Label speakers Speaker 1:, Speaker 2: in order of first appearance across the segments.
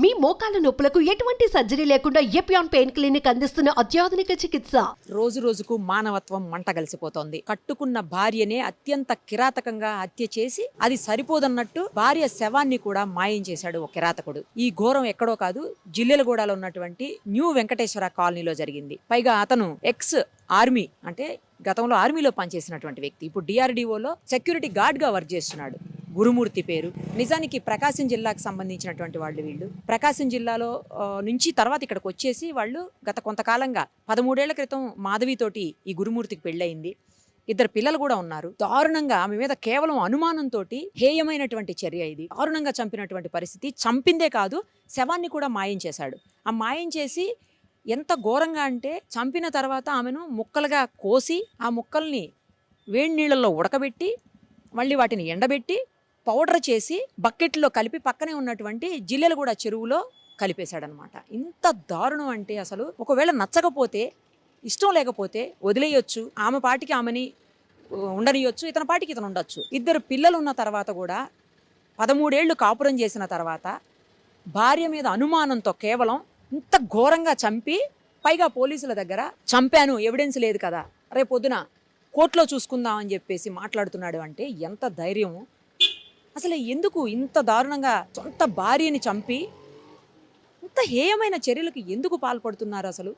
Speaker 1: మీ మోకాల నొప్పులకు ఎటువంటి సర్జరీ లేకుండా ఎపియాన్ పెయిన్ క్లినిక్ అందిస్తున్న అత్యాధునిక చికిత్స.
Speaker 2: రోజు రోజుకు మానవత్వం మంటగలిసిపోతోంది. కట్టుకున్న భార్యనే అత్యంత కిరాతకంగా హత్య చేసి అది సరిపోదన్నట్టు భార్య శవాన్ని కూడా మాయం చేశాడు ఒక కిరాతకుడు. ఈ ఘోరం ఎక్కడో కాదు, జిల్లెలగూడలో ఉన్నటువంటి న్యూ వెంకటేశ్వర కాలనీలో జరిగింది. పైగా అతను ఎక్స్ ఆర్మీ, అంటే గతంలో ఆర్మీలో పనిచేసినటువంటి వ్యక్తి, ఇప్పుడు డిఆర్డిఓలో సెక్యూరిటీ గార్డ్ గా వర్క్ చేస్తున్నాడు. గురుమూర్తి పేరు. నిజానికి ప్రకాశం జిల్లాకు సంబంధించినటువంటి వాళ్ళు వీళ్ళు. ప్రకాశం జిల్లాలో నుంచి తర్వాత ఇక్కడికి వచ్చేసి వాళ్ళు గత కొంతకాలంగా 13 ఏళ్ల క్రితం మాధవితోటి ఈ గురుమూర్తికి పెళ్ళయింది. 2 పిల్లలు కూడా ఉన్నారు. దారుణంగా ఆమె మీద కేవలం అనుమానంతో హేయమైనటువంటి చర్య ఇది. దారుణంగా చంపినటువంటి పరిస్థితి. చంపిందే కాదు, శవాన్ని కూడా మాయం చేశాడు. ఆ మాయం చేసి ఎంత ఘోరంగా అంటే, చంపిన తర్వాత ఆమెను ముక్కలుగా కోసి ఆ ముక్కల్ని వేడి నీళ్ళల్లో ఉడకబెట్టి మళ్ళీ వాటిని ఎండబెట్టి పౌడర్ చేసి బకెట్లో కలిపి పక్కనే ఉన్నటువంటి జిల్లెలగూడ చెరువులో కలిపేశాడనమాట. ఇంత దారుణం అంటే, అసలు ఒకవేళ నచ్చకపోతే, ఇష్టం లేకపోతే వదిలేయొచ్చు, ఆమె పాటికి ఆమెని ఉండనియొచ్చు, ఇతని పాటికి ఇతను ఉండొచ్చు. 2 పిల్లలు ఉన్న తర్వాత కూడా 13 ఏళ్ళు కాపురం చేసిన తర్వాత భార్య మీద అనుమానంతో కేవలం ఇంత ఘోరంగా చంపి, పైగా పోలీసుల దగ్గర చంపాను, ఎవిడెన్స్ లేదు కదా, రేపొద్దున కోర్టులో చూసుకుందామని చెప్పేసి మాట్లాడుతున్నాడు అంటే ఎంత ధైర్యము. అసలు ఎందుకు ఇంత దారుణంగా సొంత భార్యని చంపి ఇంత హేయమైన చర్యలకు ఎందుకు పాల్పడుతున్నారు అసలు?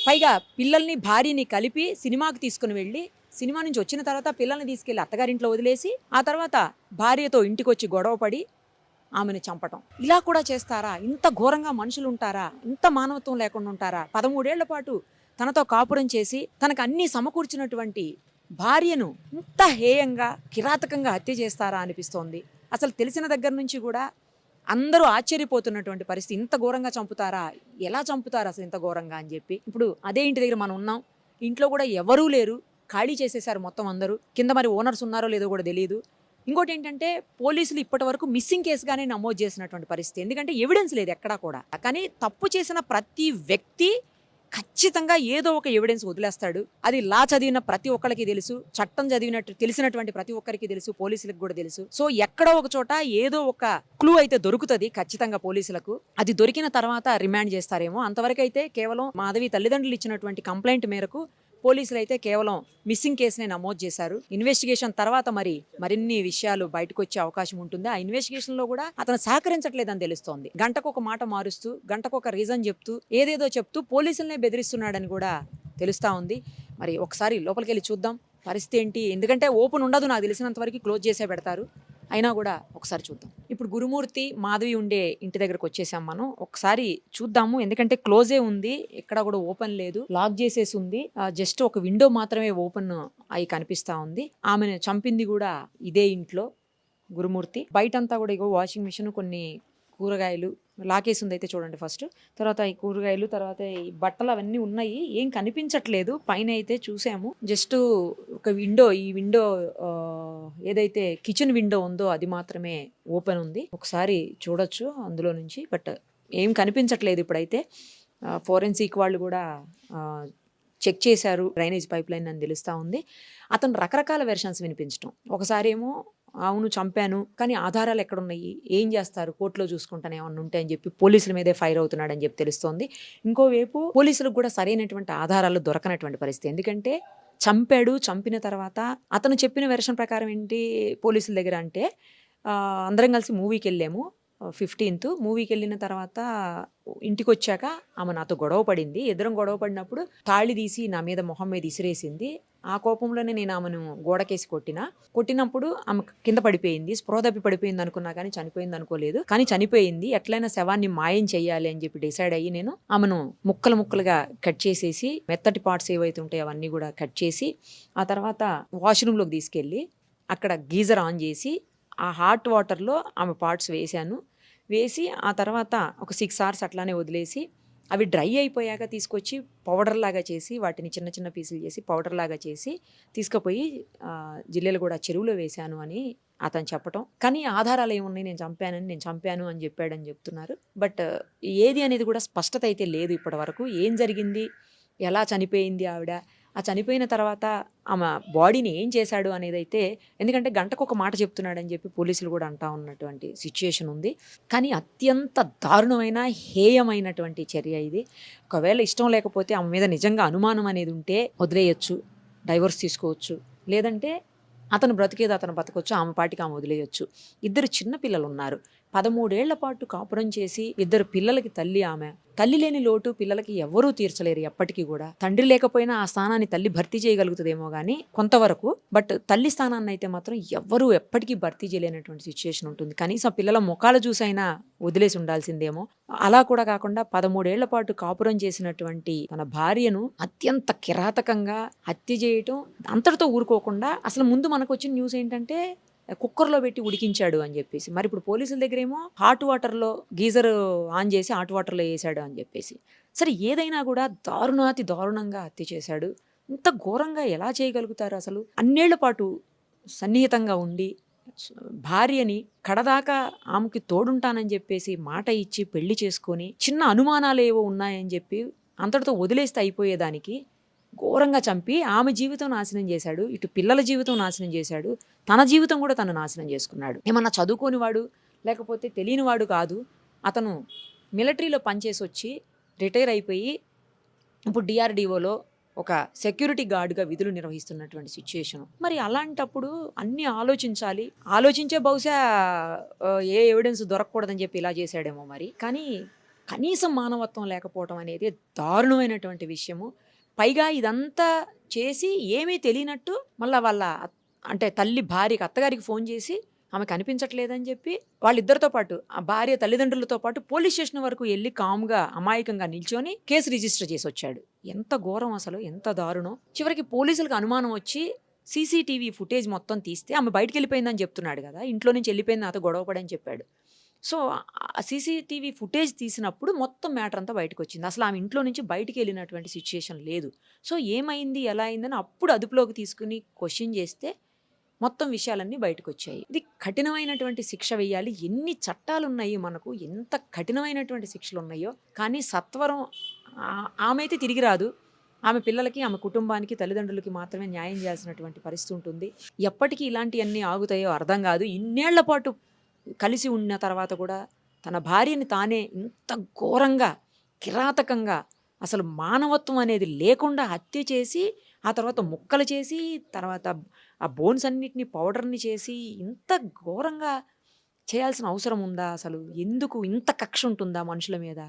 Speaker 2: పైగా పిల్లల్ని భార్యని కలిపి సినిమాకి తీసుకుని వెళ్ళి, సినిమా నుంచి వచ్చిన తర్వాత పిల్లల్ని తీసుకెళ్లి అత్తగారింట్లో వదిలేసి, ఆ తర్వాత భార్యతో ఇంటికొచ్చి గొడవపడి ఆమెను చంపటం. ఇలా కూడా చేస్తారా? ఇంత ఘోరంగా మనుషులు ఉంటారా? ఇంత మానవత్వం లేకుండా ఉంటారా? 13 ఏళ్ల పాటు తనతో కాపురం చేసి తనకు అన్నీ సమకూర్చినటువంటి భార్యను ఇంత హేయంగా కిరాతకంగా హత్య చేస్తారా అనిపిస్తోంది. అసలు తెలిసిన దగ్గర నుంచి కూడా అందరూ ఆశ్చర్యపోతున్నటువంటి పరిస్థితి. ఇంత ఘోరంగా చంపుతారా? ఎలా చంపుతారు అసలు ఇంత ఘోరంగా అని చెప్పి. ఇప్పుడు అదే ఇంటి దగ్గర మనం ఉన్నాం. ఇంట్లో కూడా ఎవరూ లేరు, ఖాళీ చేసేసారు మొత్తం అందరూ. కింద మరి ఓనర్స్ ఉన్నారో లేదో కూడా తెలియదు. ఇంకోటి ఏంటంటే, పోలీసులు ఇప్పటి వరకు మిస్సింగ్ కేసుగానే నమోదు చేసినటువంటి పరిస్థితి. ఎందుకంటే ఎవిడెన్స్ లేదు ఎక్కడా కూడా. కానీ తప్పు చేసిన ప్రతి వ్యక్తి ఖచ్చితంగా ఏదో ఒక ఎవిడెన్స్ వదిలేస్తాడు. అది లా చదివిన ప్రతి ఒక్కరికి తెలుసు, చట్టం చదివినట్టు తెలిసినటువంటి ప్రతి ఒక్కరికి తెలుసు, పోలీసులకు కూడా తెలుసు. సో ఎక్కడో ఒక చోట ఏదో ఒక క్లూ అయితే దొరుకుతుంది ఖచ్చితంగా పోలీసులకు. అది దొరికిన తర్వాత రిమాండ్ చేస్తారేమో. అంతవరకు అయితే కేవలం మాధవి తల్లిదండ్రులు ఇచ్చినటువంటి కంప్లైంట్ మేరకు పోలీసులు అయితే కేవలం మిస్సింగ్ కేసునే నమోదు చేశారు. ఇన్వెస్టిగేషన్ తర్వాత మరిన్ని విషయాలు బయటకు వచ్చే అవకాశం ఉంటుంది. ఆ ఇన్వెస్టిగేషన్ లో కూడా అతను సహకరించట్లేదని తెలుస్తోంది. గంటకు ఒక మాట మారుస్తూ, గంటకు ఒక రీజన్ చెప్తూ, ఏదేదో చెప్తూ పోలీసులనే బెదిరిస్తున్నాడని కూడా తెలుస్తా ఉంది. మరి ఒకసారి లోపలికి వెళ్ళి చూద్దాం పరిస్థితి ఏంటి. ఎందుకంటే ఓపెన్ ఉండదు, నాకు తెలిసినంత వరకు క్లోజ్ చేసే పెడతారు. అయినా కూడా ఒకసారి చూద్దాం. ఇప్పుడు గురుమూర్తి మాధవి ఉండే ఇంటి దగ్గరకు వచ్చేసాం మనం. ఒకసారి చూద్దాము. ఎందుకంటే క్లోజే ఉంది, ఎక్కడ కూడా ఓపెన్ లేదు, లాక్ చేసేసి ఉంది. జస్ట్ ఒక విండో మాత్రమే ఓపెన్ అయి కనిపిస్తా ఉంది. ఆమెను చంపింది కూడా ఇదే ఇంట్లో గురుమూర్తి. బయటంతా కూడా ఇగో వాషింగ్ మిషన్, కొన్ని కూరగాయలు లాకేసి ఉంది అయితే చూడండి ఫస్ట్. తర్వాత ఈ కూరగాయలు, తర్వాత ఈ బట్టలు అవన్నీ ఉన్నాయి. ఏం కనిపించట్లేదు. పైన అయితే చూసాము, జస్ట్ ఒక విండో, ఈ విండో ఏదైతే కిచెన్ విండో ఉందో అది మాత్రమే ఓపెన్ ఉంది. ఒకసారి చూడొచ్చు అందులో నుంచి, బట్ ఏం కనిపించట్లేదు ఇప్పుడైతే. ఫోరెన్సిక్ వాళ్ళు కూడా చెక్ చేశారు డ్రైనేజ్ పైప్ లైన్ అని తెలుస్తూ ఉంది. అతను రకరకాల వెర్షన్స్ వినిపించడం. ఒకసారి ఏమో అవును చంపాను, కానీ ఆధారాలు ఎక్కడున్నాయి, ఏం చేస్తారు, కోర్టులో చూసుకుంటానే ఏమన్నా ఉంటే అని చెప్పి పోలీసుల మీదే ఫైర్ అవుతున్నాడని చెప్పి తెలుస్తోంది. ఇంకోవైపు పోలీసులకు కూడా సరైనటువంటి ఆధారాలు దొరకనటువంటి పరిస్థితి. ఎందుకంటే చంపాడు, చంపిన తర్వాత అతను చెప్పిన వెర్షన్ ప్రకారం ఏంటి పోలీసుల దగ్గర అంటే, అందరం కలిసి మూవీకి వెళ్ళాము 15th. మూవీకి వెళ్ళిన తర్వాత ఇంటికి వచ్చాక ఆమె నాతో గొడవ పడింది. ఇద్దరం గొడవ పడినప్పుడు తాళి తీసి నా మీద మొహం మీద ఇసిరేసింది. ఆ కోపంలోనే నేను ఆమెను గోడకేసి కొట్టినప్పుడు ఆమె కింద పడిపోయింది. స్పృహ తప్పి పడిపోయింది అనుకున్నా కానీ చనిపోయింది అనుకోలేదు. కానీ చనిపోయింది. ఎట్లయినా శవాన్ని మాయం చేయాలి అని చెప్పి డిసైడ్ అయ్యి నేను ఆమెను ముక్కలుగా కట్ చేసేసి, మెత్తటి పార్ట్స్ ఏవైతే ఉంటాయో అవన్నీ కూడా కట్ చేసి, ఆ తర్వాత వాష్రూమ్లోకి తీసుకెళ్ళి అక్కడ గీజర్ ఆన్ చేసి ఆ హాట్ వాటర్లో ఆమె పార్ట్స్ వేసి ఆ తర్వాత ఒక 6 hours అట్లానే వదిలేసి, అవి డ్రై అయిపోయాక తీసుకొచ్చి పౌడర్ లాగా చేసి, వాటిని చిన్న చిన్న పీసులు చేసి పౌడర్ లాగా చేసి తీసుకుపోయి జిల్లెలగూడ చెరువులో వేశాను అని అతను చెప్పటం. కానీ ఆధారాలు ఏమున్నాయి, నేను చంపాను అని చెప్పాడని చెప్తున్నారు. బట్ ఏది అనేది కూడా స్పష్టత అయితే లేదు ఇప్పటి వరకు. ఏం జరిగింది, ఎలా చనిపోయింది ఆవిడ, ఆ చనిపోయిన తర్వాత ఆమె బాడీని ఏం చేశాడు అనేది అయితే, ఎందుకంటే గంటకు ఒక మాట చెప్తున్నాడని చెప్పి పోలీసులు కూడా అంటా ఉన్నటువంటి సిచ్యుయేషన్ ఉంది. కానీ అత్యంత దారుణమైన హేయమైనటువంటి చర్య ఇది. ఒకవేళ ఇష్టం లేకపోతే ఆమె మీద నిజంగా అనుమానం అనేది ఉంటే వదిలేయచ్చు, డైవర్స్ తీసుకోవచ్చు, లేదంటే అతను బ్రతికేది అతను బతకొచ్చు, ఆమె పాటికి ఆమె వదిలేయచ్చు. ఇద్దరు చిన్న పిల్లలు ఉన్నారు. 13 ఏళ్ల పాటు కాపురం చేసి 2 పిల్లలకి తల్లి ఆమె. తల్లి లేని లోటు పిల్లలకి ఎవ్వరూ తీర్చలేరు ఎప్పటికీ కూడా. తండ్రి లేకపోయినా ఆ స్థానాన్ని తల్లి భర్తీ చేయగలుగుతుందేమో కానీ కొంతవరకు, బట్ తల్లి స్థానాన్ని అయితే మాత్రం ఎవ్వరూ ఎప్పటికీ భర్తీ చేయలేనటువంటి సిచ్యుయేషన్ ఉంటుంది. కనీసం పిల్లల ముఖాలు చూసైనా వదిలేసి ఉండాల్సిందేమో. అలా కూడా కాకుండా 13 ఏళ్ల పాటు కాపురం చేసినటువంటి తన భార్యను అత్యంత కిరాతకంగా హత్య చేయటం, అంతటితో ఊరుకోకుండా అసలు ముందు మనకు వచ్చిన న్యూస్ ఏంటంటే కుక్కర్లో పెట్టి ఉడికించాడు అని చెప్పేసి. మరి ఇప్పుడు పోలీసుల దగ్గరేమో హాట్ వాటర్లో గీజర్ ఆన్ చేసి హాట్ వాటర్లో వేసాడు అని చెప్పేసి. సరే ఏదైనా కూడా దారుణాతి దారుణంగా హత్య చేశాడు. ఇంత ఘోరంగా ఎలా చేయగలుగుతారు అసలు? అన్నేళ్ల పాటు సన్నిహితంగా ఉండి భార్యని కడదాకా ఆమెకి తోడుంటానని చెప్పేసి మాట ఇచ్చి పెళ్లి చేసుకొని చిన్న అనుమానాలు ఏవో ఉన్నాయని చెప్పి అంతటితో వదిలేస్తే అయిపోయేదానికి ఘోరంగా చంపి ఆమె జీవితం నాశనం చేశాడు. ఇటు పిల్లల జీవితం నాశనం చేశాడు. తన జీవితం కూడా తను నాశనం చేసుకున్నాడు. ఏమన్నా చదువుకోనివాడు లేకపోతే తెలియనివాడు కాదు. అతను మిలిటరీలో పనిచేసి వచ్చి రిటైర్ అయిపోయి ఇప్పుడు డిఆర్డిఓలో ఒక సెక్యూరిటీ గార్డ్గా విధులు నిర్వహిస్తున్నటువంటి సిచ్యుయేషన్. మరి అలాంటప్పుడు అన్నీ ఆలోచించాలి. ఆలోచించే బహుశా ఏ ఎవిడెన్స్ దొరకకూడదని చెప్పి ఇలా చేశాడేమో మరి. కానీ కనీసం మానవత్వం లేకపోవడం అనేది దారుణమైనటువంటి విషయము. పైగా ఇదంతా చేసి ఏమీ తెలియనట్టు మళ్ళీ వాళ్ళ అంటే తల్లి భార్యకి అత్తగారికి ఫోన్ చేసి ఆమె కనిపించట్లేదని చెప్పి వాళ్ళిద్దరితో పాటు ఆ భార్య తల్లిదండ్రులతో పాటు పోలీస్ స్టేషన్ వరకు వెళ్ళి కామ్గా అమాయకంగా నిల్చొని కేసు రిజిస్టర్ చేసి వచ్చాడు. ఎంత ఘోరం అసలు, ఎంత దారుణం. చివరికి పోలీసులకు అనుమానం వచ్చి సీసీటీవీ ఫుటేజ్ మొత్తం తీస్తే ఆమె బయటికి వెళ్ళిపోయిందని చెప్తున్నాడు కదా, ఇంట్లో నుంచి వెళ్ళిపోయింది నాతో గొడవపడని చెప్పాడు. సో ఆ సీసీటీవీ ఫుటేజ్ తీసినప్పుడు మొత్తం మ్యాటర్ అంతా బయటకు వచ్చింది. అసలు ఆమె ఇంట్లో నుంచి బయటికి వెళ్ళినటువంటి సిచ్యుయేషన్ లేదు. సో ఏమైంది ఎలా అయిందని అప్పుడు అదుపులోకి తీసుకుని క్వశ్చన్ చేస్తే మొత్తం విషయాలన్నీ బయటకు వచ్చాయి. ఇది కఠినమైనటువంటి శిక్ష వేయాలి. ఎన్ని చట్టాలు ఉన్నాయి మనకు, ఎంత కఠినమైనటువంటి శిక్షలు ఉన్నాయో, కానీ సత్వరం ఆమె అయితే తిరిగి రాదు. ఆమె పిల్లలకి ఆమె కుటుంబానికి తల్లిదండ్రులకి మాత్రమే న్యాయం చేయాల్సినటువంటి పరిస్థితి ఉంటుంది. ఎప్పటికీ ఇలాంటివన్నీ ఆగుతాయో అర్థం కాదు. ఇన్నేళ్ల పాటు కలిసి ఉన్న తర్వాత కూడా తన భార్యని తానే ఇంత ఘోరంగా కిరాతకంగా అసలు మానవత్వం అనేది లేకుండా హత్య చేసి ఆ తర్వాత ముక్కలు చేసి తర్వాత ఆ బోన్స్ అన్నిటిని పౌడర్ని చేసి ఇంత ఘోరంగా చేయాల్సిన అవసరం ఉందా? అసలు ఎందుకు ఇంత కక్ష ఉంటుందా మనుషుల మీద?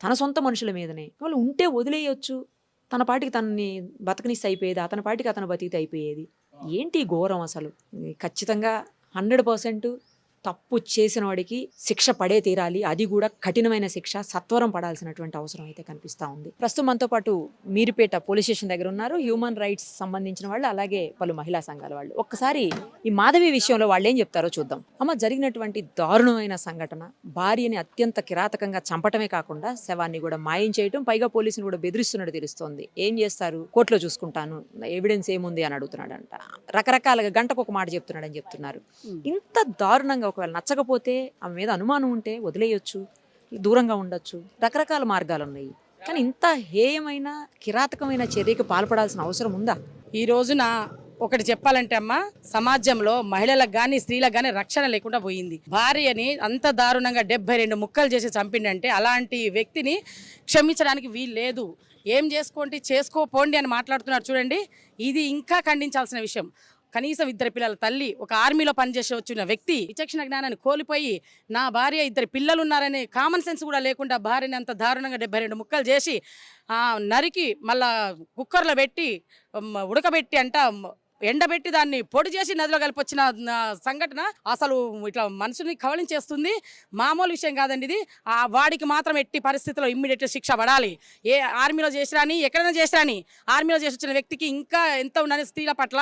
Speaker 2: తన సొంత మనుషుల మీదనే. వాళ్ళు ఉంటే వదిలేయచ్చు, తన పాటికి తనని బతకనిస్తే అయిపోయేది, అతని పాటికి అతను బతికితే అయిపోయేది. ఏంటి ఘోరం అసలు? ఖచ్చితంగా 100% తప్పు చేసిన వాడికి శిక్ష పడే తీరాలి. అది కూడా కఠినమైన శిక్ష, సత్వరం పడాల్సినటువంటి అవసరం అయితే కనిపిస్తూ ఉంది. ప్రస్తుతం మనతో పాటు మీరుపేట పోలీస్ స్టేషన్ దగ్గర ఉన్నారు హ్యూమన్ రైట్స్ సంబంధించిన వాళ్ళు, అలాగే పలు మహిళా సంఘాల వాళ్ళు. ఒక్కసారి ఈ మాధవి విషయంలో వాళ్ళు ఏం చెప్తారో చూద్దాం. అమ్మ, జరిగినటువంటి దారుణమైన సంఘటన, భార్యని అత్యంత కిరాతకంగా చంపటమే కాకుండా శవాన్ని కూడా మాయం చేయటం, పైగా పోలీసులు కూడా బెదిరిస్తున్నట్టు తెలుస్తోంది. ఏం చేస్తారు, కోర్టులో చూసుకుంటాను, ఎవిడెన్స్ ఏముంది అని అడుగుతున్నాడంట. రకరకాలుగా గంటకు ఒక మాట చెప్తున్నాడని చెప్తున్నారు. ఇంత దారుణంగా ఒకవేళ నచ్చకపోతే ఆమె మీద అనుమానం ఉంటే వదిలేయొచ్చు, దూరంగా ఉండొచ్చు, రకరకాల మార్గాలు ఉన్నాయి. కానీ ఇంత హేయమైన కిరాతకమైన చర్యకి పాల్పడాల్సిన అవసరం ఉందా?
Speaker 3: ఈ రోజున ఒకటి చెప్పాలంటే అమ్మ, సమాజంలో మహిళలకు గాని స్త్రీలకు గాని రక్షణ లేకుండా పోయింది. భార్యని అంత దారుణంగా 72 ముక్కలు చేసి చంపిండంటే అలాంటి వ్యక్తిని క్షమించడానికి వీలు లేదు. ఏం చేసుకోపోండి అని మాట్లాడుతున్నారు చూడండి. ఇది ఇంకా ఖండించాల్సిన విషయం. కనీసం 2 పిల్లల తల్లి, ఒక ఆర్మీలో పనిచేసి వచ్చిన వ్యక్తి విచక్షణ జ్ఞానాన్ని కోల్పోయి నా భార్య 2 పిల్లలు ఉన్నారనే కామన్ సెన్స్ కూడా లేకుండా భార్యని అంత దారుణంగా 72 ముక్కలు చేసి నరికి మళ్ళా కుక్కర్లో పెట్టి ఉడకబెట్టి ఎండబెట్టి దాన్ని పొడి చేసి నదిలో కలిపొచ్చిన సంఘటన అసలు ఇట్లా మనసుని కవలించేస్తుంది. మామూలు విషయం కాదండి ఇది. వాడికి మాత్రం ఎట్టి పరిస్థితుల్లో ఇమ్మీడియట్ శిక్ష పడాలి. ఏ ఆర్మీలో చేసిరాని, ఎక్కడైనా చేసిరాని, ఆర్మీలో చేసి వచ్చిన వ్యక్తికి ఇంకా ఎంత ఉండాలి, స్త్రీల పట్ల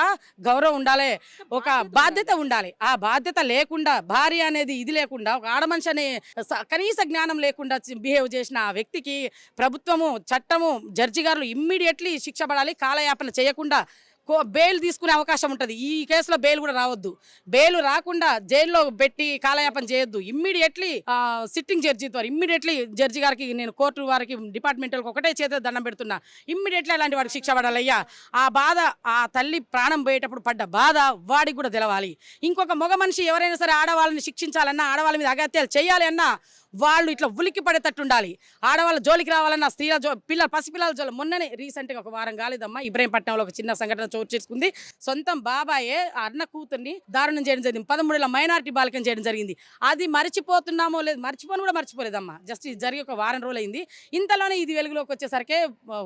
Speaker 3: గౌరవం ఉండాలి, ఒక బాధ్యత ఉండాలి. ఆ బాధ్యత లేకుండా, భార్య అనేది ఇది లేకుండా, ఒక ఆడమనిషి అనే కనీస జ్ఞానం లేకుండా బిహేవ్ చేసిన ఆ వ్యక్తికి ప్రభుత్వము, చట్టము, జడ్జి గారు ఇమ్మీడియట్లీ శిక్ష పడాలి. కాలయాపన చేయకుండా బెయిల్ తీసుకునే అవకాశం ఉంటుంది. ఈ కేసులో బెయిల్ కూడా రావద్దు. బెయిల్ రాకుండా జైల్లో పెట్టి కాలయాపన చేయొద్దు. ఇమ్మీడియట్లీ సిట్టింగ్ జడ్జి ద్వారా ఇమ్మీడియట్లీ జడ్జి గారికి, నేను కోర్టు వారికి, డిపార్ట్మెంట్లకు ఒకటే చేత దండం పెడుతున్నా, ఇమ్మీడియట్లీ అలాంటి వాడికి శిక్ష పడాలయ్యా. ఆ బాధ, ఆ తల్లి ప్రాణం పోయేటప్పుడు పడ్డ బాధ వాడికి కూడా తెలవాలి. ఇంకొక మగ మనిషి ఎవరైనా సరే ఆడవాళ్ళని శిక్షించాలన్నా, ఆడవాళ్ళ మీద అగత్యాలు చేయాలి అన్నా వాళ్ళు ఇట్లా ఉలిక్కి పడేటట్టు ఉండాలి. ఆడవాళ్ళ జోలికి రావాలన్నా, స్త్రీల పిల్లలు, పసిపిల్లల జోలి. మొన్ననే రీసెంట్గా ఒక వారం కాలేదమ్మా, ఇబ్రహీంపట్నంలో ఒక చిన్న సంఘటన చోటు చేసుకుంది. సొంతం బాబాయే అన్న కూతుర్ని దారుణం చేయడం జరిగింది. 13 ఏళ్ల మైనారిటీ బాలికం చేయడం జరిగింది. అది మర్చిపోతున్నామో లేదు, మర్చిపోను కూడా మర్చిపోలేదమ్మా. జస్ట్ ఇది జరిగి ఒక వారం రోజులు అయింది. ఇంతలోనే ఇది వెలుగులోకి వచ్చేసరికి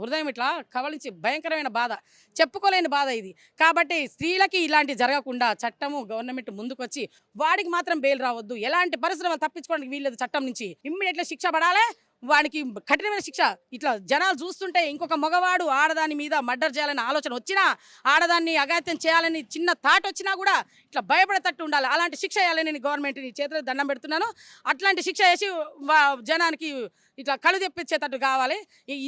Speaker 3: హృదయం ఇట్లా కవలించి భయంకరమైన బాధ, చెప్పుకోలేని బాధ ఇది. కాబట్టి స్త్రీలకి ఇలాంటి జరగకుండా చట్టము, గవర్నమెంట్ ముందుకొచ్చి వాడికి మాత్రం బెయిల్ రావద్దు. ఎలాంటి పరిశ్రమ తప్పించుకోవడానికి వీల్లేదు. చట్టం నుంచి ఇమ్మీడియట్లీ శిక్ష పడాలి. వాడికి కఠినమైన శిక్ష. ఇట్లా జనాలు చూస్తుంటే ఇంకొక మగవాడు ఆడదాని మీద మర్డర్ చేయాలని ఆలోచన వచ్చినా, ఆడదాన్ని అఘాత్యం చేయాలని చిన్న థాట్ వచ్చినా కూడా ఇట్లా భయపడేటట్టు ఉండాలి. అలాంటి శిక్ష వేయాలని నేను గవర్నమెంట్ని చేతులు దండం పెడుతున్నాను. అట్లాంటి శిక్ష వేసి జనానికి ఇట్లా కళ్ళు తెప్పించేటట్టు కావాలి.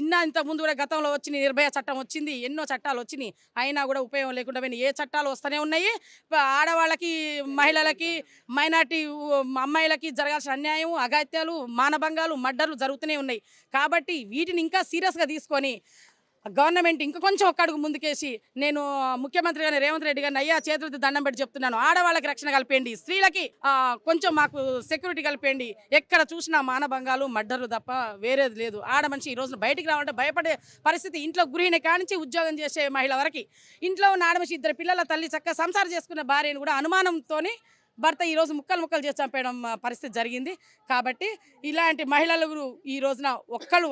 Speaker 3: ఇంత ముందు కూడా గతంలో వచ్చిన నిర్భయ చట్టం వచ్చింది, ఎన్నో చట్టాలు వచ్చినాయి, అయినా కూడా ఉపయోగం లేకుండా పోయినాయి. ఏ చట్టాలు వస్తూనే ఉన్నాయి. ఆడవాళ్ళకి, మహిళలకి, మైనార్టీ అమ్మాయిలకి జరగాల్సిన అన్యాయం, అఘాత్యాలు, మానభంగాలు, మర్డర్లు జరుగుతూనే ఉన్నాయి. కాబట్టి వీటిని ఇంకా సీరియస్గా తీసుకొని గవర్నమెంట్ ఇంకా కొంచెం ఒక్క అడుగు ముందుకేసి, నేను ముఖ్యమంత్రి గారిని, రేవంత్ రెడ్డి గారిని అయ్యా చేతులతో దండం పెట్టి చెప్తున్నాను, ఆడవాళ్ళకి రక్షణ కలిపేయండి, స్త్రీలకి కొంచెం మాకు సెక్యూరిటీ కలిపేయండి. ఎక్కడ చూసినా మానభంగాలు, మర్డర్లు తప్ప వేరేది లేదు. ఆడ మనిషి ఈ రోజున బయటికి రావాలంటే భయపడే పరిస్థితి. ఇంట్లో గృహిణి కానించి ఉద్యోగం చేసే మహిళ వరకు, ఇంట్లో ఉన్న ఆడమనిషి, 2 పిల్లల తల్లి, చక్కగా సంసారం చేసుకున్న భార్యను కూడా అనుమానంతో భర్త ఈరోజు ముక్కలు చేసి చంపేయడం పరిస్థితి జరిగింది. కాబట్టి ఇలాంటి మహిళలు ఈ రోజున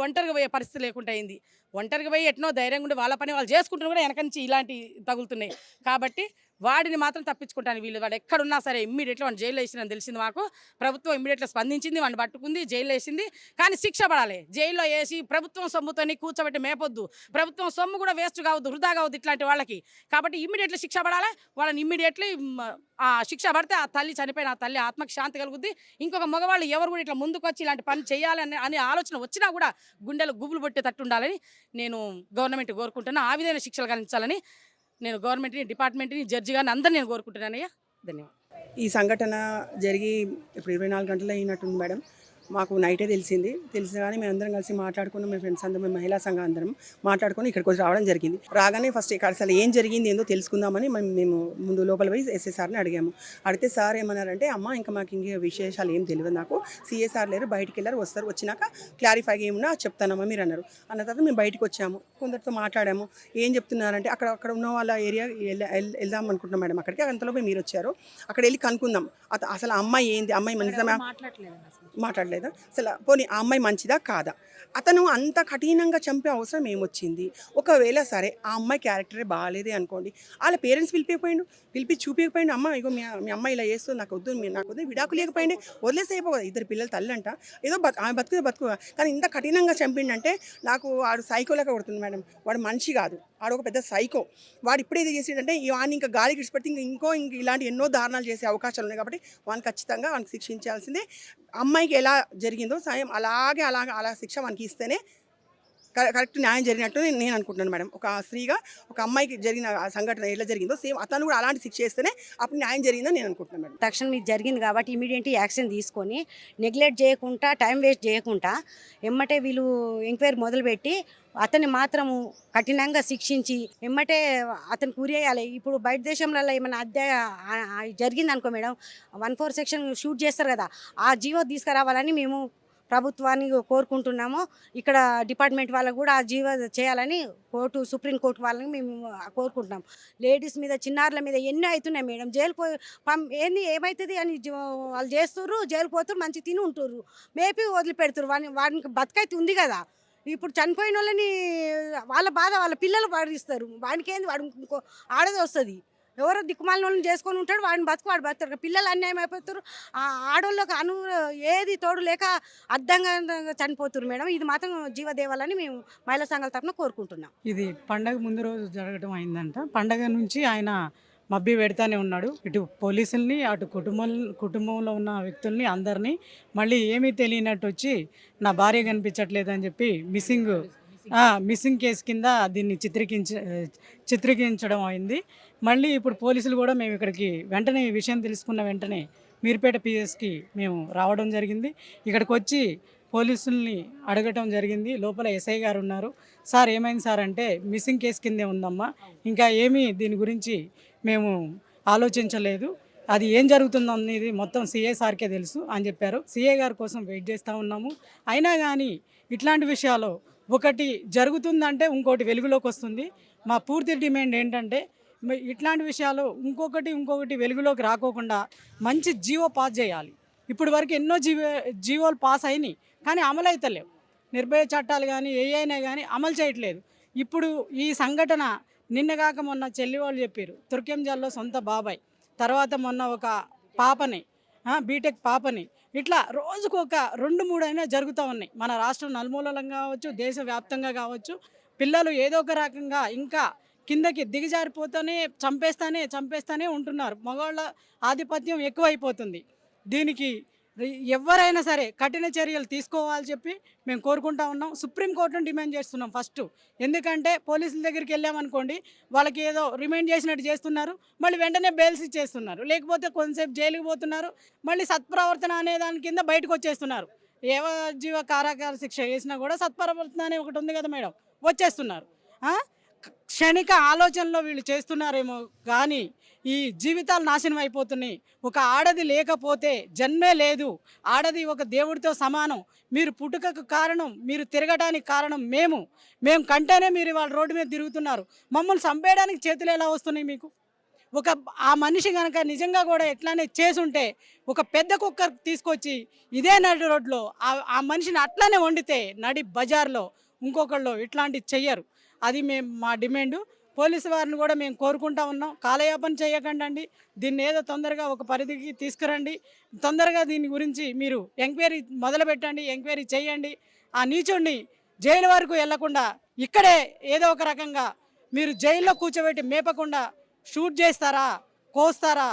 Speaker 3: ఒంటరిగా పోయే పరిస్థితి లేకుండా అయింది. ఒంటరిగా పోయి ఎట్నో ధైర్యంగా ఉండి వాళ్ళ పని వాళ్ళు చేసుకుంటున్నా కూడా వెనక నుంచి ఇలాంటి తగులుతున్నాయి. కాబట్టి వాడిని మాత్రం తప్పించుకుంటాను. వాడు ఎక్కడున్నా సరే ఇమ్మీడియట్లీ వాడిని జైల్లో వేసిందని తెలిసింది మాకు. ప్రభుత్వం ఇమ్మీడియట్గా స్పందించింది, వాడిని పట్టుకుంది, జైల్లో వేసింది. కానీ శిక్ష పడాలి. జైల్లో వేసి ప్రభుత్వం సొమ్ముతోని కూర్చోబెట్టి మేపొద్దు. ప్రభుత్వం సొమ్ము కూడా వేస్ట్ కావద్దు, వృధా కావద్దు ఇట్లాంటి వాళ్ళకి. కాబట్టి ఇమ్మీడియట్లీ శిక్ష పడాలి. వాళ్ళని ఇమ్మీడియట్లీ ఆ శిక్ష పడితే ఆ తల్లి చనిపోయిన ఆ తల్లి ఆత్మకి శాంతి కలుగుద్ది. ఇంకొక మగవాళ్ళు ఎవరు కూడా ఇట్లా ముందుకు వచ్చి ఇలాంటి పని చేయాలని అనే ఆలోచన వచ్చినా కూడా గుండెలు గుబులు పట్టేటట్టు ఉండాలని నేను గవర్నమెంట్ కోరుకుంటున్నాను. ఆ విధమైన శిక్షలు కల్పించాలని నేను గవర్నమెంట్ని, డిపార్ట్మెంట్ని, జడ్జి గారిని అందరినీ నేను కోరుకుంటున్నానయ్యా. ధన్యవాదాలు.
Speaker 4: ఈ సంఘటన జరిగి ఇప్పుడు 24 గంటలు అయినట్టుంది మేడం. మాకు నైటే తెలిసింది. కానీ మేము అందరం కలిసి మాట్లాడుకున్నాం. మేము ఫ్రెండ్స్ అందరం, మేము మహిళా సంఘం అందరం మాట్లాడుకొని ఇక్కడికి వచ్చి రావడం జరిగింది. రాగానే ఫస్ట్ ఇక్కడ అసలు ఏం జరిగింది ఏందో తెలుసుకుందామని మేము ముందు లోపల పోయి ఎస్ఎస్ఆర్ని అడిగాము. అడిగితే సార్ ఏమన్నారంటే, అమ్మ ఇంకా మాకు ఇంకే విశేషాలు ఏం తెలియదు, నాకు సిఎస్ఆర్ లేరు, బయటికి వెళ్ళారు, వస్తారు, వచ్చినాక క్లారిఫై ఏమున్నా చెప్తానమ్మా మీరు అన్నారు. అన్న తర్వాత మేము బయటకు వచ్చాము, కొందరితో మాట్లాడాము. ఏం చెప్తున్నారంటే, అక్కడ ఉన్న వాళ్ళ ఏరియా వెళ్దాం అనుకుంటున్నాం మేడం. అక్కడికి అంతలోపే మీరు వచ్చారు, అక్కడ వెళ్ళి కనుక్కుందాం అసలు అమ్మాయి ఏంది, అమ్మాయి నిజమా మాట్లాడలేదా, అసలు పోనీ ఆ అమ్మాయి మంచిదా కాదా, అతను అంత కఠినంగా చంపే అవసరం ఏమొచ్చింది. ఒకవేళ సరే ఆ అమ్మాయి క్యారెక్టరే బాగాలేదే అనుకోండి, వాళ్ళ పేరెంట్స్ పిలిపి చూపించకపోయింది, అమ్మ ఇగో మీ అమ్మాయి ఇలా చేస్తుంది, నాకు వద్దు విడాకు లేకపోయింది, వదిలేసి అయిపోదు. 2 పిల్లల తల్లి అంట, ఏదో ఆమె బతుకు. కానీ ఇంత కఠినంగా చంపిండంటే నాకు వాడు సైకోలేక కొడుతుంది మేడం. వాడు మనిషి కాదు, వాడు ఒక పెద్ద సైకో. వాడు ఇప్పుడు ఏది చేసేటంటే వాడిని ఇంకా గాలికి ఇచ్చిపెడితే ఇంక ఇలాంటి ఎన్నో దారుణాలు చేసే అవకాశాలు ఉన్నాయి. కాబట్టి వానికి ఖచ్చితంగా వానికి శిక్షించాల్సిందే. అమ్మాయికి ఎలా జరిగిందో సాయం అలా శిక్ష మనకి ఇస్తేనే కరెక్ట్ న్యాయం జరిగినట్టు నేను అనుకుంటున్నాను మేడం. ఒక స్త్రీగా ఒక అమ్మాయికి జరిగిన సంఘటన ఎలా జరిగిందో సేమ్ అతను కూడా అలాంటి శిక్ష చేస్తేనే అప్పుడు న్యాయం జరిగిందని నేను అనుకుంటున్నాను మేడం.
Speaker 5: తక్షణం ఇది జరిగింది కాబట్టి ఇమీడియట్లీ యాక్షన్ తీసుకొని నెగ్లెక్ట్ చేయకుండా, టైం వేస్ట్ చేయకుండా ఎమ్మటే వీళ్ళు ఎంక్వైరీ మొదలుపెట్టి అతన్ని మాత్రము కఠినంగా శిక్షించి ఎమ్మటే అతనికి ఉరేయాలి. ఇప్పుడు బయట దేశంలో ఏమైనా జరిగింది అనుకో మేడం, 1/4 సెక్షన్ షూట్ చేస్తారు కదా, ఆ జీవో తీసుకురావాలని మేము ప్రభుత్వాన్ని కోరుకుంటున్నాము. ఇక్కడ డిపార్ట్మెంట్ వాళ్ళకు కూడా ఆ జీవో చేయాలని సుప్రీంకోర్టు వాళ్ళని మేము కోరుకుంటున్నాం. లేడీస్ మీద, చిన్నారుల మీద ఎన్నో అవుతున్నాయి మేడం. జైలు ఏమవుతుంది అని వాళ్ళు చేస్తుర్రు, జైలు పోతురు, మంచి తిని ఉంటుర్రు, మేపి వదిలిపెడుతురు. వాడికి బతుకైతే ఉంది కదా. ఇప్పుడు చనిపోయిన వాళ్ళని వాళ్ళ బాధ వాళ్ళ పిల్లలు పాటిస్తారు. వాడికి ఏంది, వాడు ఇంకో ఆడది వస్తుంది, ఎవరో దిక్కుమాలిన వాళ్ళని చేసుకొని ఉంటాడు, వాడిని వాడు బతుకుతారు. పిల్లలు అన్యాయం అయిపోతారు. ఆ ఆడోళ్ళకి ఏది తోడు లేక అర్థంగా చనిపోతున్నారు మేడం. ఇది మాత్రం జీవదేవాలని మేము మహిళా సంఘాల తరఫున కోరుకుంటున్నాం.
Speaker 6: ఇది పండగ ముందు రోజు జరగడం అయిందంట. పండగ నుంచి ఆయన మభ్య పెడతానే ఉన్నాడు, ఇటు పోలీసుల్ని, అటు కుటుంబంలో ఉన్న వ్యక్తుల్ని అందరినీ. మళ్ళీ ఏమీ తెలియనట్టు వచ్చి నా భార్య కనిపించట్లేదని చెప్పి మిస్సింగ్ మిస్సింగ్ కేసు కింద దీన్ని చిత్రీకరించడం అయింది. మళ్ళీ ఇప్పుడు పోలీసులు కూడా మేము ఇక్కడికి వెంటనే ఈ విషయం తెలుసుకున్న వెంటనే మీర్పేట పిఎస్కి మేము రావడం జరిగింది. ఇక్కడికి వచ్చి పోలీసుల్ని అడగటం జరిగింది. లోపల ఎస్ఐ గారు ఉన్నారు. సార్ ఏమైంది సార్ అంటే మిస్సింగ్ కేసు కిందే ఉందమ్మా, ఇంకా ఏమీ దీని గురించి మేము ఆలోచించలేదు, అది ఏం జరుగుతుందో అనేది మొత్తం సిఐ సార్కే తెలుసు అని చెప్పారు. సిఐ గారి కోసం వెయిట్ చేస్తూ ఉన్నాము. అయినా కానీ ఇట్లాంటి విషయాలు ఒకటి జరుగుతుందంటే ఇంకోటి వెలుగులోకి వస్తుంది. మా పూర్తి డిమాండ్ ఏంటంటే ఇట్లాంటి విషయాలు ఇంకొకటి వెలుగులోకి రాకోకుండా మంచి జీవో పాస్ చేయాలి. ఇప్పుడు వరకు ఎన్నో జీవోలు పాస్ అయినాయి కానీ అమలు అవుతలేవు. నిర్భయ చట్టాలు కానీ ఏ అయినా కానీ అమలు చేయట్లేదు. ఇప్పుడు ఈ సంఘటన నిన్నగాక మొన్న చెల్లి వాళ్ళు చెప్పారు, తుర్కెంజాల్లో సొంత బాబాయ్, తర్వాత మొన్న ఒక పాపని బీటెక్ పాపని, ఇట్లా రోజుకు ఒక 2-3 అయినా జరుగుతూ ఉన్నాయి. మన రాష్ట్రం నలుమూలలంగా కావచ్చు, దేశవ్యాప్తంగా కావచ్చు, పిల్లలు ఏదో ఒక రకంగా ఇంకా కిందకి దిగజారిపోతూనే చంపేస్తానే ఉంటున్నారు. మగవాళ్ళ ఆధిపత్యం ఎక్కువైపోతుంది. దీనికి ఎవరైనా సరే కఠిన చర్యలు తీసుకోవాలని చెప్పి మేము కోరుకుంటా ఉన్నాం. సుప్రీంకోర్టును డిమాండ్ చేస్తున్నాం ఫస్ట్. ఎందుకంటే పోలీసుల దగ్గరికి వెళ్ళామనుకోండి, వాళ్ళకి ఏదో రిమైండ్ చేసినట్టు చేస్తున్నారు, మళ్ళీ వెంటనే బెయిల్స్ ఇచ్చేస్తున్నారు, లేకపోతే కొంతసేపు జైలుకి పోతున్నారు, మళ్ళీ సత్ప్రవర్తన అనే దాని కింద బయటకు వచ్చేస్తున్నారు. జీవ కారాగార శిక్ష వేసినా కూడా సత్ప్రవర్తన అనే ఒకటి ఉంది కదా మేడం, వచ్చేస్తున్నారు. క్షణిక ఆలోచనలో వీళ్ళు చేస్తున్నారేమో కానీ ఈ జీవితాలు నాశనం అయిపోతున్నాయి. ఒక ఆడది లేకపోతే జన్మే లేదు. ఆడది ఒక దేవుడితో సమానం. మీరు పుట్టుకకు కారణం, మీరు తిరగడానికి కారణం మేము కంటేనే మీరు వాళ్ళ రోడ్డు మీద తిరుగుతున్నారు. మమ్మల్ని చంపేయడానికి చేతులు ఎలా వస్తున్నాయి మీకు? ఆ మనిషి కనుక నిజంగా కూడా ఎట్లానే చేసుంటే ఒక పెద్ద కుక్కర్ తీసుకొచ్చి ఇదే నడి రోడ్లో ఆ మనిషిని అట్లానే వండితే నడి బజార్లో ఇంకొకళ్ళు ఇట్లాంటివి చెయ్యరు. అది మా డిమాండు. పోలీసు వారిని కూడా మేము కోరుకుంటా ఉన్నాం, కాలయాపన చేయకండి, దీన్ని ఏదో తొందరగా ఒక పరిధికి తీసుకురండి, తొందరగా దీని గురించి మీరు ఎంక్వైరీ మొదలుపెట్టండి, ఎంక్వైరీ చేయండి. ఆ నీచుడిని జైలు వరకు వెళ్లకుండా ఇక్కడే ఏదో ఒక రకంగా మీరు జైల్లో కూర్చోబెట్టి మేపకుండా షూట్ చేస్తారా, కోస్తారా,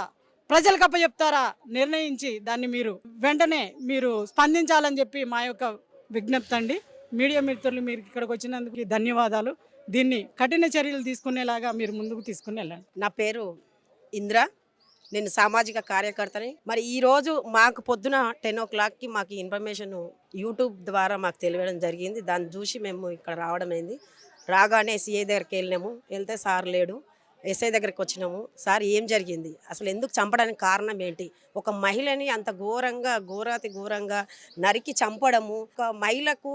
Speaker 6: ప్రజలకు అప్పచెప్తారా నిర్ణయించి దాన్ని మీరు వెంటనే మీరు స్పందించాలని చెప్పి మా యొక్క విజ్ఞప్తి అండి. మీడియా మిత్రులు మీరు ఇక్కడికి వచ్చినందుకు ధన్యవాదాలు. దీన్ని కఠిన చర్యలు తీసుకునేలాగా మీరు ముందుకు తీసుకుని వెళ్ళండి.
Speaker 7: నా పేరు ఇంద్ర, నేను సామాజిక కార్యకర్తని. మరి ఈరోజు మాకు పొద్దున 10 o'clockకి మాకు ఇన్ఫర్మేషన్ యూట్యూబ్ ద్వారా మాకు తెలియడం జరిగింది. దాన్ని చూసి మేము ఇక్కడ రావడం అయింది. రాగానే సిఐ దగ్గరికి వెళ్ళినాము. వెళ్తే సార్ లేడు. ఎస్ఐ దగ్గరికి వచ్చినాము. సార్ ఏం జరిగింది, అసలు ఎందుకు చంపడానికి కారణం ఏంటి, ఒక మహిళని అంత ఘోరాతి ఘోరంగా నరికి చంపడము, ఒక మహిళకు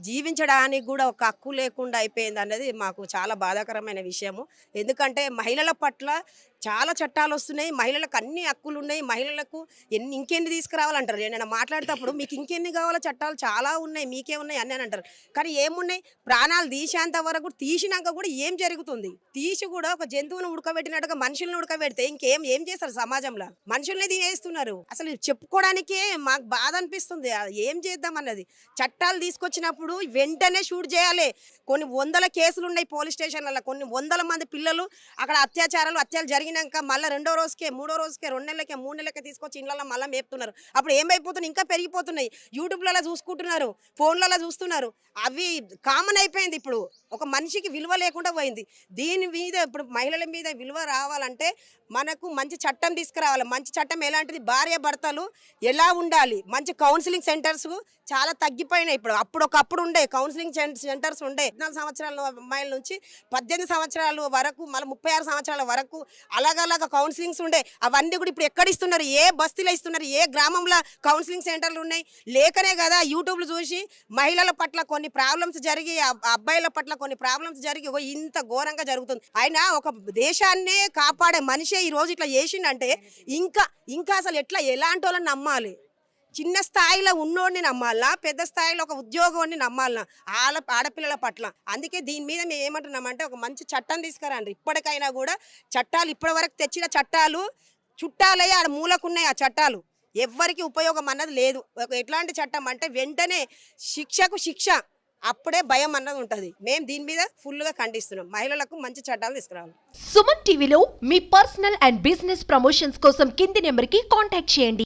Speaker 7: జీవించడానికి కూడా ఒక హక్కు లేకుండా అయిపోయింది అన్నది మాకు చాలా బాధాకరమైన విషయము. ఎందుకంటే మహిళల పట్ల చాలా చట్టాలు వస్తున్నాయి, మహిళలకు అన్ని హక్కులు ఉన్నాయి, మహిళలకు ఇంకెన్ని తీసుకురావాలంటారు. నేను మాట్లాడేటప్పుడు మీకు ఇంకెన్ని కావాలో చట్టాలు చాలా ఉన్నాయి, మీకే ఉన్నాయి అని అంటారు. కానీ ఏమున్నాయి, ప్రాణాలు తీసేంత వరకు తీసినాక కూడా ఏం జరుగుతుంది? తీసి కూడా ఒక జంతువును ఉడకబెట్టినట్టుగా మనుషులను ఉడకబెడితే ఏం చేస్తారు? సమాజంలో మనుషుల్ని తినేస్తున్నారు. అసలు చెప్పుకోవడానికే మాకు బాధ అనిపిస్తుంది. ఏం చేద్దాం అన్నది. చట్టాలు తీసుకొచ్చినప్పుడు వెంటనే షూట్ చేయాలి. కొన్ని 100 కేసులు ఉన్నాయి పోలీస్ స్టేషన్లలో, కొన్ని 100 మంది పిల్లలు అక్కడ అత్యాచారాలు జరిగినాక మళ్ళీ 2వ రోజుకే 3వ రోజుకే 2 నెలలకే 3 నెలలకే తీసుకొచ్చి ఇళ్ళలో మళ్ళీ మేపుతున్నారు. అప్పుడు ఏమైపోతున్నాయి, ఇంకా పెరిగిపోతున్నాయి. యూట్యూబ్లలో చూసుకుంటున్నారు, ఫోన్లలో చూస్తున్నారు. అవి కామన్ అయిపోయింది. ఇప్పుడు ఒక మనిషికి విలువ లేకుండా పోయింది. దీని మీద ఇప్పుడు మహిళల మీద విలువ రావాలంటే మనకు మంచి చట్టం తీసుకురావాలి. మంచి చట్టం ఎలాంటిది, భార్య భర్తలు ఎలా ఉండాలి, మంచి కౌన్సిలింగ్ సెంటర్స్ చాలా తగ్గిపోయినాయి. ఇప్పుడు ఒకప్పుడు ఉండే కౌన్సిలింగ్ సెంటర్స్ ఉండే 14 సంవత్సరాల అమ్మాయిల నుంచి 18 సంవత్సరాల వరకు, మళ్ళీ 36 సంవత్సరాల వరకు అలాగలాగా కౌన్సిలింగ్స్ ఉండే. అవన్నీ కూడా ఇప్పుడు ఎక్కడ ఇస్తున్నారు, ఏ బస్తీలో ఇస్తున్నారు, ఏ గ్రామంలో కౌన్సిలింగ్ సెంటర్లు ఉన్నాయి? లేకనే కదా యూట్యూబ్లు చూసి మహిళల పట్ల కొన్ని ప్రాబ్లమ్స్ జరిగి, అబ్బాయిల పట్ల కొన్ని ప్రాబ్లమ్స్ జరిగి ఇంత ఘోరంగా జరుగుతుంది. అయినా ఒక దేశాన్నే కాపాడే మనిషే ఈ రోజు ఇట్లా చేసిండంటే ఇంకా అసలు ఎలాంటి వాళ్ళని నమ్మాలి? చిన్న స్థాయిలో ఉన్నోడిని నమ్మాలనా, పెద్ద స్థాయిలో ఒక ఉద్యోగాన్ని నమ్మాలనా ఆడపిల్లల పట్ల? అందుకే దీని మీద మేము ఏమంటున్నామంటే ఒక మంచి చట్టం తీసుకురండి. ఇప్పటికైనా కూడా చట్టాలు ఇప్పటి వరకు తెచ్చిన చట్టాలు చుట్టాలయ్యి ఆడ మూలకున్నాయి. ఆ చట్టాలు ఎవ్వరికి ఉపయోగం అన్నది లేదు. ఎట్లాంటి చట్టం అంటే వెంటనే శిక్షకు శిక్ష, అప్పుడే భయం అన్నది ఉంటుంది. మేము దీని మీద ఫుల్గా ఖండిస్తున్నాం. మహిళలకు మంచి చట్టాలు తీసుకురావాలి.
Speaker 1: సుమన్ టీవీలో మీ పర్సనల్ అండ్ బిజినెస్ ప్రమోషన్స్ కోసం కింది నెంబర్కి కాంటాక్ట్ చేయండి.